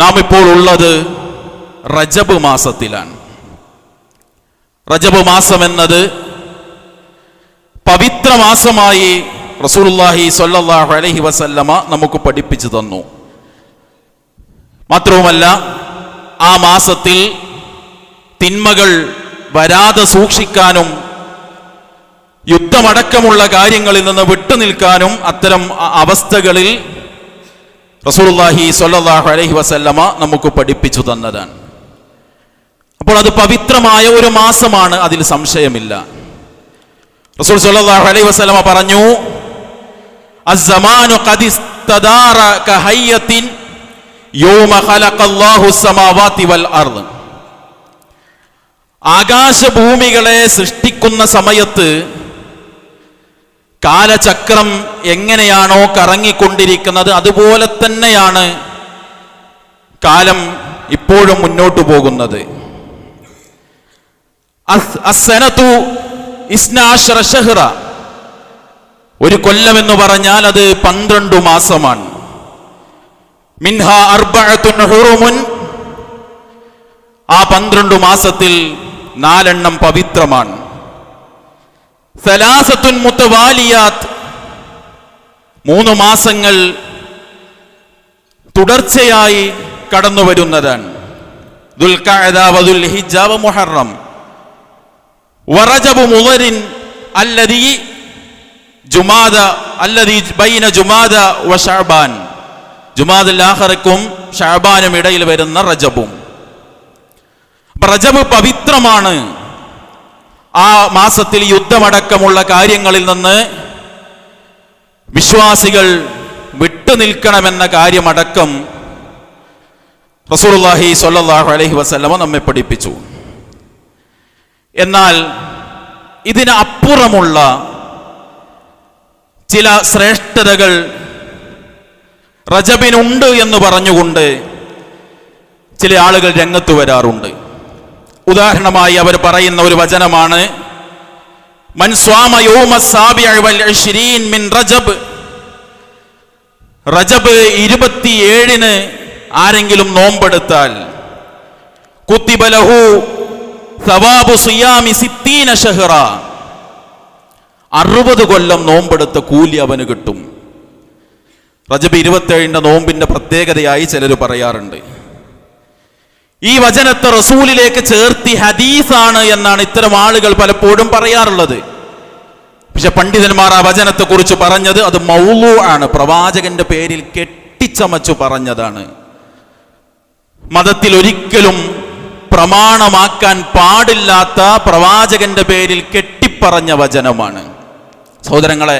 നാം ഇപ്പോൾ ഉള്ളത് റജബ് മാസത്തിലാണ്. റജബ് മാസം എന്നത് പവിത്ര മാസമായി റസൂലുള്ളാഹി സ്വല്ലല്ലാഹു അലൈഹി വസല്ലമ നമുക്ക് പഠിപ്പിച്ചു തന്നു. മാത്രവുമല്ല, ആ മാസത്തിൽ തിന്മകൾ വരാതെ സൂക്ഷിക്കാനും യുദ്ധമടക്കമുള്ള കാര്യങ്ങളിൽ നിന്ന് വിട്ടുനിൽക്കാനും അത്തരം അവസ്ഥകളിൽ റസൂലുള്ളാഹി സ്വല്ലല്ലാഹു അലൈഹി വസല്ലമ നമുക്ക് പഠിപ്പിച്ചു തന്നതാണ്. അപ്പോൾ അത് പവിത്രമായ ഒരു മാസമാണ്, അതിൽ സംശയമില്ല. റസൂൽ സ്വല്ലല്ലാഹു അലൈഹി വസല്ലമ പറഞ്ഞു, അസ്സമാനു ഖദ് ഇസ്തദാറ കഹയ്യത്തിൻ യൗമ ഖലഖല്ലാഹു അസ്സമാവാതി വൽ അർദ്. ആകാശഭൂമികളെ സൃഷ്ടിക്കുന്ന സമയത്ത് കാലചക്രം എങ്ങനെയാണോ കറങ്ങിക്കൊണ്ടിരിക്കുന്നത് അതുപോലെ തന്നെയാണ് കാലം ഇപ്പോഴും മുന്നോട്ടു പോകുന്നത്. അസ്സനതു 12 ശഹ്റ, ഒരു കൊല്ലം എന്ന് പറഞ്ഞാൽ അത് 12 മാസമാണ്. മിൻഹാ അർബഅത്തുൻ ഹുറുമുൻ, ആ 12 മാസത്തിൽ 4 പവിത്രമാണ്. സലാസത്തുൻ മുതവാലിയാത്ത്, 3 മാസങ്ങൾ തുടർച്ചയായി കടന്നു വരുന്നതാണ്. ദുൽഖഅദ വദുൽ ഹിജ്ജ വ മുഹറം വറജബ് മുളരിൻ അല്ലദീ ജുമാദ അല്ലദീ ബൈന ജുമാദ വ ശഅബാൻ, ജുമാദുൽ ആഖിറക്കും ശഅബാനും ഇടയിൽ വരുന്ന റജബും. റജബ് പവിത്രമാണ്. ആ മാസത്തിൽ യുദ്ധമടക്കമുള്ള കാര്യങ്ങളിൽ നിന്ന് വിശ്വാസികൾ വിട്ടുനിൽക്കണമെന്ന കാര്യമടക്കം റസൂലുള്ളാഹി സ്വല്ലല്ലാഹു അലൈഹി വസല്ലമ നമ്മെ പഠിപ്പിച്ചു. എന്നാൽ ഇതിന് അപ്പുറമുള്ള ചില ശ്രേഷ്ഠതകൾ റജബിനുണ്ട് എന്ന് പറഞ്ഞുകൊണ്ട് ചില ആളുകൾ രംഗത്ത് വരാറുണ്ട്. ഉദാഹരണമായി അവർ പറയുന്ന ഒരു വചനമാണ്, മൻ സ്വാമ യൗമ സാബിഅ വൽ 20 മിൻ റജബ്. റജബ് 27 ആരെങ്കിലും നോമ്പെടുത്താൽ കുത്തിബ ലഹു സവാബു സിയാമി 60 ശഹ്റ, 60 കൊല്ലം നോമ്പെടുത്ത കൂലി അവന് കിട്ടും. റജബ് 27 നോമ്പിന്റെ പ്രത്യേകതയായി ചിലർ പറയാറുണ്ട്. ഈ വചനത്തെ റസൂലിലേക്ക് ചേർത്തി ഹദീസാണ് എന്നാണ് ഇത്തരം ആളുകൾ പലപ്പോഴും പറയാറുള്ളത്. പക്ഷെ പണ്ഡിതന്മാർ ആ വചനത്തെ കുറിച്ച് പറഞ്ഞത് അത് മൗലൂ ആണ്, പ്രവാചകന്റെ പേരിൽ കെട്ടിച്ചമച്ചു പറഞ്ഞതാണ്. മതത്തിൽ ഒരിക്കലും പ്രമാണമാക്കാൻ പാടില്ലാത്ത പ്രവാചകന്റെ പേരിൽ കെട്ടിപ്പറഞ്ഞ വചനമാണ്. സഹോദരങ്ങളെ,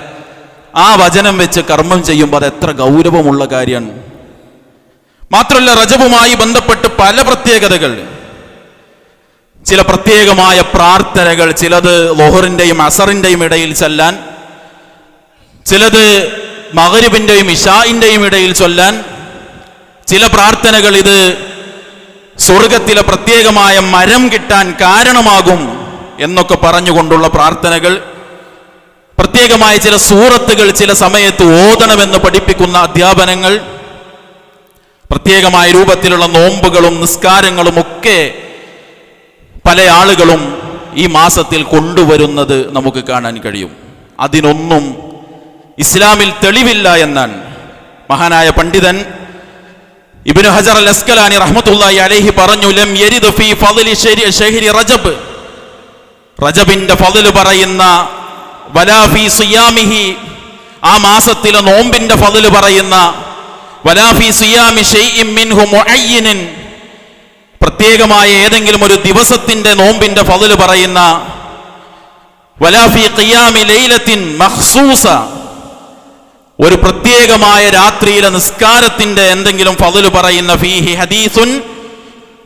ആ വചനം വെച്ച് കർമ്മം ചെയ്യുമ്പോൾ അത് എത്ര ഗൗരവമുള്ള കാര്യമാണ്. മാത്രമല്ല, റജബുമായി ബന്ധപ്പെട്ട് പല പ്രത്യേകതകൾ, ചില പ്രത്യേകമായ പ്രാർത്ഥനകൾ, ചിലത് ളുഹറിന്റെയും അസറിന്റെയും ഇടയിൽ ചൊല്ലാൻ, ചിലത് മഗ്രിബിന്റെയും ഇശാഇന്റെയും ഇടയിൽ ചൊല്ലാൻ, ചില പ്രാർത്ഥനകൾ ഇത് സ്വർഗത്തിലെ പ്രത്യേകമായ മരം കിട്ടാൻ കാരണമാകും എന്നൊക്കെ പറഞ്ഞുകൊണ്ടുള്ള പ്രാർത്ഥനകൾ, പ്രത്യേകമായ ചില സൂറത്തുകൾ ചില സമയത്ത് ഓതണമെന്ന് പഠിപ്പിക്കുന്ന അധ്യാപനങ്ങൾ, പ്രത്യേകമായ രൂപത്തിലുള്ള നോമ്പുകളും നിസ്കാരങ്ങളും ഒക്കെ പല ആളുകളും ഈ മാസത്തിൽ കൊണ്ടുവരുന്നത് നമുക്ക് കാണാൻ കഴിയും. അതിനൊന്നും ഇസ്ലാമിൽ തെളിവില്ല എന്നാണ് മഹാനായ പണ്ഡിതൻ ഇബ്നു ഹജർ അൽ അസ്കലാനി റഹ്മത്തുള്ളാഹി അലൈഹി പറഞ്ഞു, ലം യരിദ് ഫീ ഫളലി ശഹ്രി റജബ്, റജബിന്റെ ഫളൽ പറയുന്ന, വലാ ഫീ സിയാമിഹി, ആ മാസത്തിലെ നോമ്പിന്റെ ഫളൽ പറയുന്ന, വലാ ഫീ സിയാമി ശൈഇൻ മിൻഹു മുഅയ്യിനൻ, പ്രത്യേകമായ ഏതെങ്കിലും ഒരു ദിവസത്തിന്റെ നോമ്പിന്റെ ഫളൽ പറയുന്ന, വലാ ഫീ ഖിയാമി ലൈലത്തിൻ മഖ്സൂസ, ഒരു പ്രത്യേകമായ രാത്രിയിലെ നിസ്കാരത്തിന്റെ എന്തെങ്കിലും ഫളൽ പറയുന്ന, ഫീഹി ഹദീസുൻ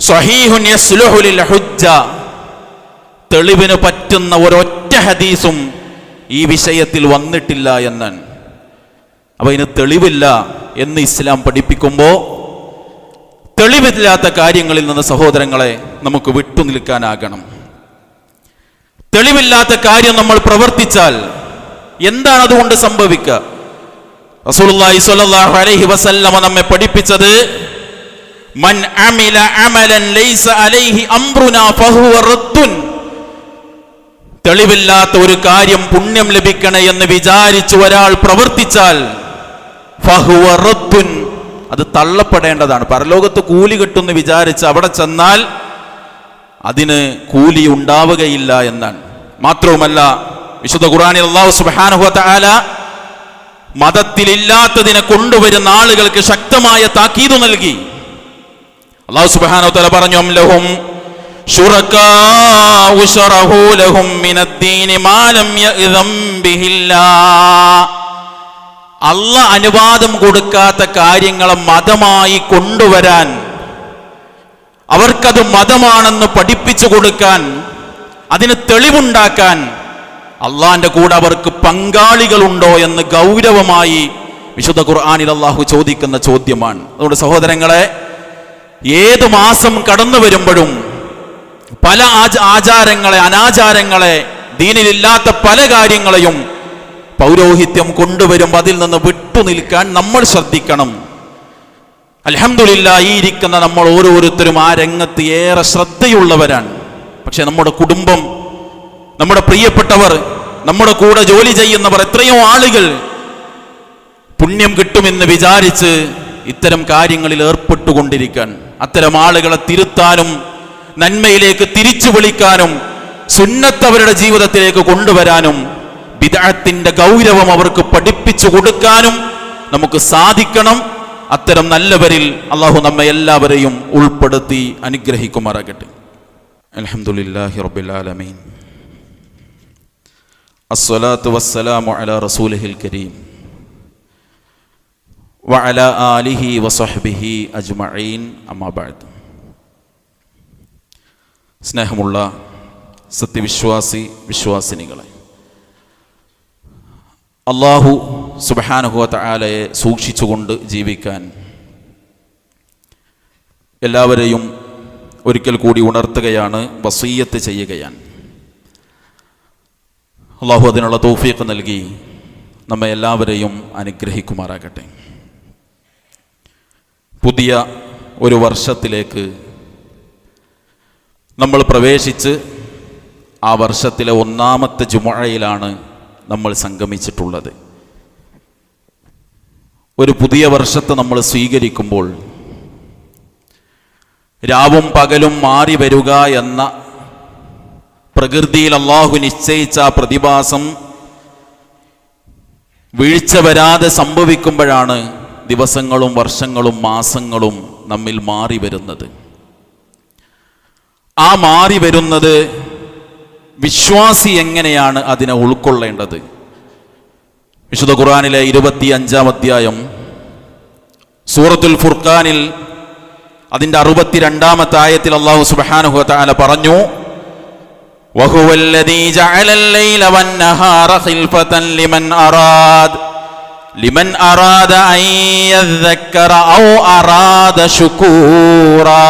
സ്വഹീഹുൻ യസ്ലുഹു ലിൽ ഹുജ്ജ, തെളിവിന് പറ്റുന്ന ഒരൊറ്റ ഹദീസും ഈ വിഷയത്തിൽ വന്നിട്ടില്ല എന്നാണ്. അപ്പൊ ഇതിന് തെളിവില്ല എന്ന് ഇസ്ലാം പഠിപ്പിക്കുമ്പോൾ തെളിവില്ലാത്ത കാര്യങ്ങളിൽ നിന്ന് സഹോദരങ്ങളെ നമുക്ക് വിട്ടുനിൽക്കാനാകണം. തെളിവില്ലാത്ത കാര്യം നമ്മൾ പ്രവർത്തിച്ചാൽ എന്താണ് അതുകൊണ്ട് സംഭവിക്കുക? റസൂലുള്ളാഹി സ്വല്ലല്ലാഹു അലൈഹി വസല്ലമ നമ്മെ പഠിപ്പിച്ചത്, മൻ അമില അമലൻ ലൈസ അലൈഹി അംറുനാ ഫഹുവ റദ്ദുൻ. തെളിവില്ലാത്ത ഒരു കാര്യം പുണ്യം ലഭിക്കണേ എന്ന് വിചാരിച്ച് ഒരാൾ പ്രവർത്തിച്ചാൽ ഫഹുവ റദ്ദുൻ, അത് തള്ളപ്പെടേണ്ടതാണ്. പരലോകത്ത് കൂലി കിട്ടുമെന്ന് വിചാരിച്ച് അവിടെ ചെന്നാൽ അതിന് കൂലി ഉണ്ടാവുകയില്ല എന്നാണ്. മാത്രവുമല്ല, വിശുദ്ധ ഖുർആനിൽ അല്ലാഹു സുബ്ഹാനഹു വ തആല മതത്തിലില്ലാത്തതിനെ കൊണ്ടുവരുന്ന ആളുകൾക്ക് ശക്തമായ താക്കീത് നൽകി. അല്ലാഹു സുബ്ഹാനഹു വ തആല പറഞ്ഞു, അം ലഹും ശുറകാഉ ശറഹു ലഹും മിനദ്ദീനി മാ ലം യഅ്ദം ബിഹില്ലാഹ്. അല്ലാഹ് അനുവാദം കൊടുക്കാത്ത കാര്യങ്ങളെ മതമായി കൊണ്ടുവരാൻ, അവർക്കത് മതമാണെന്ന് പഠിപ്പിച്ചു കൊടുക്കാൻ, അതിന് തെളിവുണ്ടാക്കാൻ അള്ളാന്റെ കൂടെ അവർക്ക് പങ്കാളികളുണ്ടോ എന്ന് ഗൗരവമായി വിശുദ്ധ ഖുർആനിൽ അല്ലാഹു ചോദിക്കുന്ന ചോദ്യമാണ്. അതുകൊണ്ട് സഹോദരങ്ങളെ, ഏത് മാസം കടന്നു വരുമ്പോഴും പല ആചാരങ്ങളെ, അനാചാരങ്ങളെ, ദീനിലില്ലാത്ത പല കാര്യങ്ങളെയും പൗരോഹിത്യം കൊണ്ടുവരുമ്പോൾ അതിൽ നിന്ന് വിട്ടുനിൽക്കാൻ നമ്മൾ ശ്രദ്ധിക്കണം. അൽഹംദുലില്ലാഹ്, ഈ ഇരിക്കുന്ന നമ്മൾ ഓരോരുത്തരും ആ രംഗത്ത് ഏറെ ശ്രദ്ധയുള്ളവരാണ്. പക്ഷെ നമ്മുടെ കുടുംബം, നമ്മുടെ പ്രിയപ്പെട്ടവർ, നമ്മുടെ കൂടെ ജോലി ചെയ്യുന്നവർ, എത്രയോ ആളുകൾ പുണ്യം കിട്ടുമെന്ന് വിചാരിച്ച് ഇത്തരം കാര്യങ്ങളിൽ ഏർപ്പെട്ടുകൊണ്ടിരിക്കാൻ, അത്തരം ആളുകളെ തിരുത്താനും നന്മയിലേക്ക് തിരിച്ചു വിളിക്കാനും സുന്നത്ത് അവരുടെ ജീവിതത്തിലേക്ക് കൊണ്ടുവരാനും ബിദ്അത്തിന്റെ ഗൗരവം അവർക്ക് പഠിപ്പിച്ചു കൊടുക്കാനും നമുക്ക് സാധിക്കണം. അത്തരം നല്ലവരിൽ അല്ലാഹു നമ്മെ എല്ലാവരെയും ഉൾപ്പെടുത്തി അനുഗ്രഹിക്കുമാറാകട്ടെ. അൽഹംദുലില്ലാഹി റബ്ബിൽ ആലമീൻ. അസ്സലാത്തു വസ്സലാമു അലാ റസൂലിഹിൽ കരീം വഅലാ ആലിഹി വസഹ്ബിഹി അജ്മഈൻ. അമ്മാ ബഅദ്. സ്നേഹമുള്ള വിശ്വാസിനികളെ, അല്ലാഹു സുബ്ഹാനഹു വ തആലയെ സൂക്ഷിച്ചുകൊണ്ട് ജീവിക്കാൻ എല്ലാവരെയും ഒരിക്കൽ കൂടി ഉണർത്തുകയാണ്, വസിയ്യത്ത് ചെയ്യുകയാണ്. അല്ലാഹു അതിനുള്ള തൗഫീഖ് നൽകി നമ്മെ എല്ലാവരെയും അനുഗ്രഹിക്കുമാറാകട്ടെ. പുതിയ ഒരു വർഷത്തിലേക്ക് നമ്മൾ പ്രവേശിച്ച് ആ വർഷത്തിലെ ഒന്നാമത്തെ ജുമുഅയിലാണ് നമ്മൾ സംഗമിച്ചിട്ടുള്ളത്. ഒരു പുതിയ വർഷത്തെ നമ്മൾ സ്വീകരിക്കുമ്പോൾ രാവും പകലും മാറി വരിക എന്ന പ്രകൃതിയിൽ അല്ലാഹു നിശ്ചയിച്ച ആ പ്രതിഭാസം വീഴ്ച വരാതെ സംഭവിക്കുമ്പോഴാണ് ദിവസങ്ങളും വർഷങ്ങളും മാസങ്ങളും നമ്മിൽ മാറി വരുന്നത്. ആ മാറി വരുന്നത് വിശ്വാസി എങ്ങനെയാണ് അതിനെ ഉൾക്കൊള്ളേണ്ടത്? വിശുദ്ധ ഖുർആനിലെ 25-ാം അധ്യായം സൂറത്തുൽ ഫുർഖാനിൽ അതിൻ്റെ 62-ാമത്തെ ആയത്തിൽ അല്ലാഹു സുബ്ഹാനഹു വ തആല പറഞ്ഞു, വഹുവല്ലദീ ജഅലൽ ലൈല വന്നഹാറ ഖിൽഫതൻ ലിമൻ അറാദ അൻ യദ്ദക്കറ ഔ അറാദ ശുകൂറാ.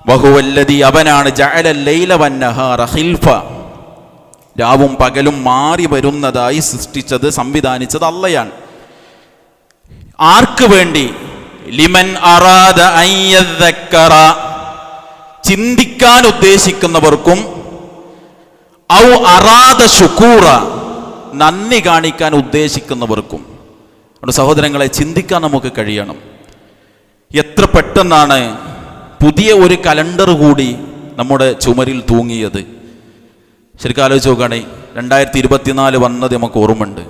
വഹുവല്ലദീ, അവനാണ്, ജഅലൽ ലൈല വന്നഹാറ ഖിൽഫ, രാവും പകലും മാറി വരുന്നതായി സൃഷ്ടിച്ചത്, സംവിധാനിച്ചത് അള്ളയാണ്. ആർക്ക് വേണ്ടി? ലിമൻ അറാദ അൻ യദ്ദക്കറ, ചിന്തിക്കാൻ ഉദ്ദേശിക്കുന്നവർക്കും, ഔ അറാദ ശുകൂറ, നന്ദി കാണിക്കാൻ ഉദ്ദേശിക്കുന്നവർക്കും. സഹോദരങ്ങളെ, ചിന്തിക്കാൻ നമുക്ക് കഴിയണം. എത്ര പെട്ടെന്നാണ് പുതിയ ഒരു കലണ്ടർ കൂടി നമ്മുടെ ചുമരിൽ തൂങ്ങിയത്. ശരിക്കും ആലോചിച്ച് നോക്കുകയാണെ, 2024 വന്നത് നമുക്ക് ഓർമ്മയുണ്ട്.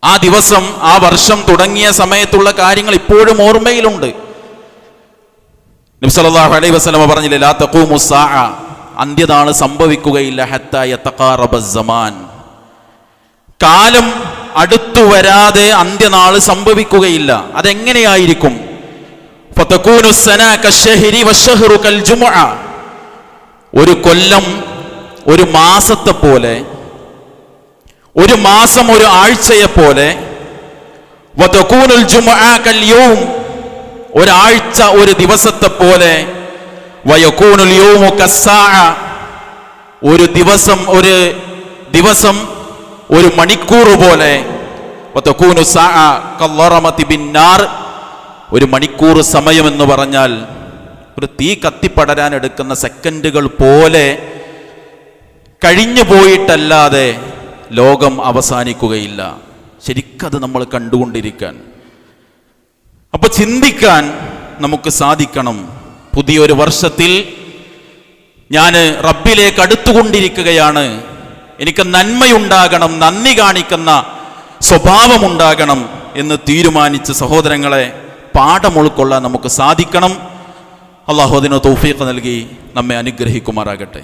ആ ദിവസം, ആ വർഷം തുടങ്ങിയ സമയത്തുള്ള കാര്യങ്ങൾ ഇപ്പോഴും ഓർമ്മയിലുണ്ട്. നബി സല്ലല്ലാഹു അലൈഹി വസല്ലം പറഞ്ഞില്ലേ, ലാ തഖൂമു സ്സാഅ, അന്ത്യനാൾ സംഭവിക്കുകയില്ല, ഹത്താ യതഖാറബ സമാൻ, കാലം അടുത്തു വരാതെ അന്ത്യനാൾ സംഭവിക്കുകയില്ല. അതെങ്ങനെയായിരിക്കും? ഫതകൂനു സനാ കശ്ശഹരി വശഹ്റു കൽ ജുമുഅ, ഒരു കൊല്ലം ഒരു മാസത്തെ പോലെ, ഒരു മാസം ഒരു ആഴ്ചയെ പോലെ, വതകൂനുൽ ജുമുഅ കൽ യൗം, ഒരാഴ്ച ഒരു ദിവസത്തെ പോലെ, വയകൂനുൽ യൗമു കസ്സാഅ, ഒരു ദിവസം ഒരു മണിക്കൂർ പോലെ, വതകൂനു സാഅ കല്ലറമതി ബിന്നാർ, ഒരു മണിക്കൂർ സമയമെന്ന് പറഞ്ഞാൽ ഒരു തീ കത്തിപ്പടരാൻ എടുക്കുന്ന സെക്കൻഡുകൾ പോലെ കഴിഞ്ഞു പോയിട്ടല്ലാതെ ലോകം അവസാനിക്കുകയില്ല. ശരിക്കത് നമ്മൾ കണ്ടുകൊണ്ടിരിക്കാൻ. അപ്പൊ ചിന്തിക്കാൻ നമുക്ക് സാധിക്കണം. പുതിയൊരു വർഷത്തിൽ ഞാൻ റബ്ബിലേക്ക് അടുത്തുകൊണ്ടിരിക്കുകയാണ്, എനിക്ക് നന്മയുണ്ടാകണം, നന്ദി കാണിക്കുന്ന സ്വഭാവമുണ്ടാകണം എന്ന് തീരുമാനിച്ച് സഹോദരങ്ങളെ പാഠം ഉൾക്കൊള്ളാൻ നമുക്ക് സാധിക്കണം. അല്ലാഹു അതിന് തൗഫീഖ് നൽകി നമ്മെ അനുഗ്രഹിക്കുമാറാകട്ടെ.